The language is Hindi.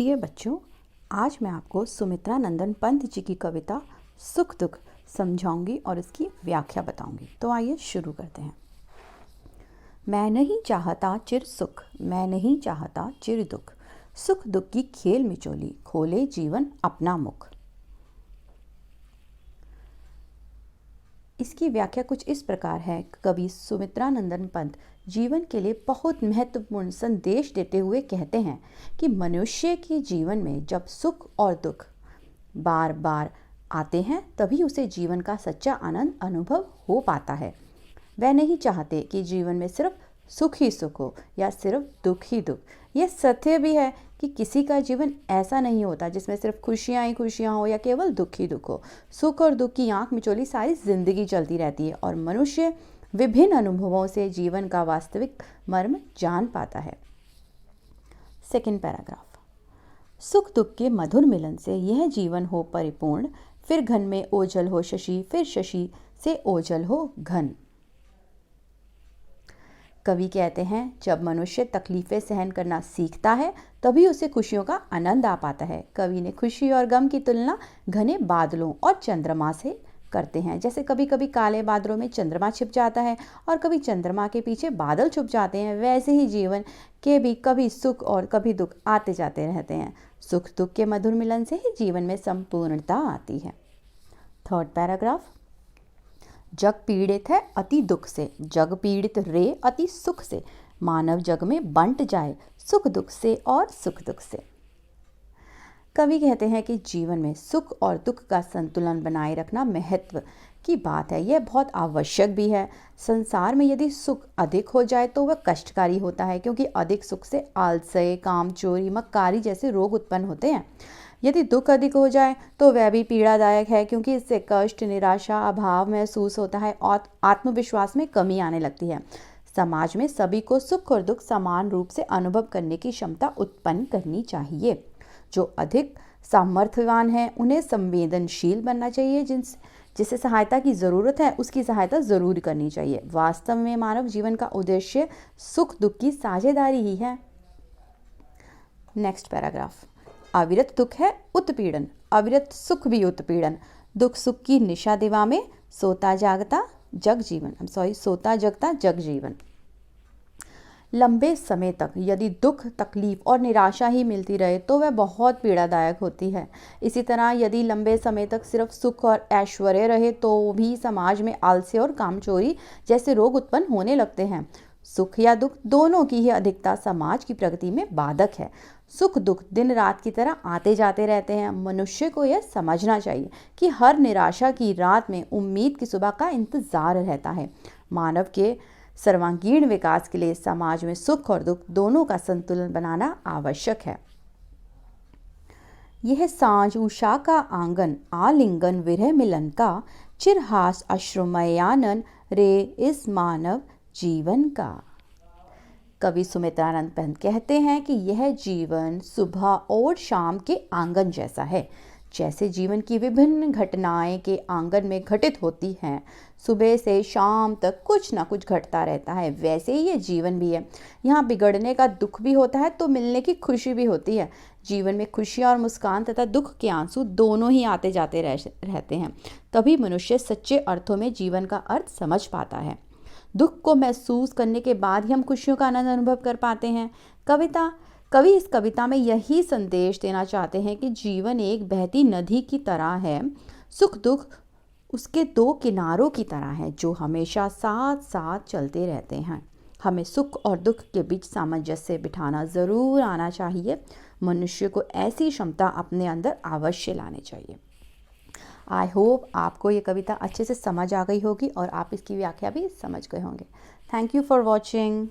प्रिय बच्चों, आज मैं आपको सुमित्रा नंदन पंत जी की कविता सुख दुख समझाऊंगी और इसकी व्याख्या बताऊंगी। तो आइए शुरू करते हैं। मैं नहीं चाहता चिर सुख, मैं नहीं चाहता चिर दुख, सुख दुख की खेल मिचोली, खोले जीवन अपना मुख। इसकी व्याख्या कुछ इस प्रकार है। कवि सुमित्रा नंदन पंत जीवन के लिए बहुत महत्वपूर्ण संदेश देते हुए कहते हैं कि मनुष्य के जीवन में जब सुख और दुख बार बार आते हैं तभी उसे जीवन का सच्चा आनंद अनुभव हो पाता है। वह नहीं चाहते कि जीवन में सिर्फ सुख ही सुख हो या सिर्फ दुख ही दुख। यह सत्य भी है कि किसी का जीवन ऐसा नहीं होता जिसमें सिर्फ खुशियां ही खुशियां हो या केवल दुख ही दुख हो। सुख और दुख की आंख मिचोली सारी जिंदगी चलती रहती है और मनुष्य विभिन्न अनुभवों से जीवन का वास्तविक मर्म जान पाता है। Second paragraph. सुख दुख के मधुर मिलन से यह जीवन हो परिपूर्ण, फिर घन में ओझल हो शशि, फिर शशि से ओझल हो घन। कवि कहते हैं जब मनुष्य तकलीफें सहन करना सीखता है तभी उसे खुशियों का आनंद आ पाता है। कवि ने खुशी और गम की तुलना घने बादलों और चंद्रमा से करते हैं। जैसे कभी कभी काले बादलों में चंद्रमा छिप जाता है और कभी चंद्रमा के पीछे बादल छुप जाते हैं, वैसे ही जीवन के भी कभी सुख और कभी दुख आते जाते रहते हैं। सुख दुख के मधुर मिलन से ही जीवन में संपूर्णता आती है। Third paragraph. जग पीड़ित है अति दुख से, जग पीड़ित रे अति सुख से, मानव जग में बंट जाए सुख दुख से और सुख दुख से। कवि कहते हैं कि जीवन में सुख और दुख का संतुलन बनाए रखना महत्व की बात है। यह बहुत आवश्यक भी है। संसार में यदि सुख अधिक हो जाए तो वह कष्टकारी होता है, क्योंकि अधिक सुख से आलस्य, कामचोरी, मक्कारी जैसे रोग उत्पन्न होते हैं। यदि दुख अधिक हो जाए तो वह भी पीड़ादायक है, क्योंकि इससे कष्ट, निराशा, अभाव महसूस होता है और आत्मविश्वास में कमी आने लगती है। समाज में सभी को सुख और दुख समान रूप से अनुभव करने की क्षमता उत्पन्न करनी चाहिए। जो अधिक सामर्थ्यवान हैं उन्हें संवेदनशील बनना चाहिए। जिसे सहायता की ज़रूरत है उसकी सहायता ज़रूर करनी चाहिए। वास्तव में मानव जीवन का उद्देश्य सुख दुख की साझेदारी ही है। Next paragraph. अविरत दुख है उत्पीड़न, अविरत सुख भी उत्पीड़न, दुख सुख की निशा दिवा में सोता जागता जग जीवन। सोता जगता जग जीवन। लंबे समय तक यदि दुख, तकलीफ और निराशा ही मिलती रहे तो वह बहुत पीड़ादायक होती है। इसी तरह यदि लंबे समय तक सिर्फ सुख और ऐश्वर्य रहे तो भी समाज में आलस्य और कामचोरी जैसे रोग उत्पन्न होने लगते हैं। सुख या दुख दोनों की ही अधिकता समाज की प्रगति में बाधक है। सुख दुख दिन रात की तरह आते जाते रहते हैं। मनुष्य को यह समझना चाहिए कि हर निराशा की रात में उम्मीद की सुबह का इंतजार रहता है। मानव के सर्वांगीण विकास के लिए समाज में सुख और दुख दोनों का संतुलन बनाना आवश्यक है। यह सांझ उषा का आंगन, आलिंगन विरह मिलन का, चिरहास अश्रुमयानन रे इस मानव जीवन का। कवि सुमित्रानंद पंत कहते हैं कि यह जीवन सुबह और शाम के आंगन जैसा है। जैसे जीवन की विभिन्न घटनाएं के आंगन में घटित होती हैं, सुबह से शाम तक कुछ ना कुछ घटता रहता है, वैसे ही ये जीवन भी है। यहाँ बिगड़ने का दुख भी होता है तो मिलने की खुशी भी होती है। जीवन में खुशियाँ और मुस्कान तथा दुख के आंसू दोनों ही आते जाते रहते हैं। तभी मनुष्य सच्चे अर्थों में जीवन का अर्थ समझ पाता है। दुख को महसूस करने के बाद ही हम खुशियों का आनंद अनुभव कर पाते हैं। कवि इस कविता में यही संदेश देना चाहते हैं कि जीवन एक बहती नदी की तरह है। सुख दुख उसके दो किनारों की तरह है जो हमेशा साथ साथ चलते रहते हैं। हमें सुख और दुख के बीच सामंजस्य बिठाना ज़रूर आना चाहिए। मनुष्य को ऐसी क्षमता अपने अंदर अवश्य लानी चाहिए। आई होप आपको ये कविता अच्छे से समझ आ गई होगी और आप इसकी व्याख्या भी समझ गए होंगे। Thank you for watching.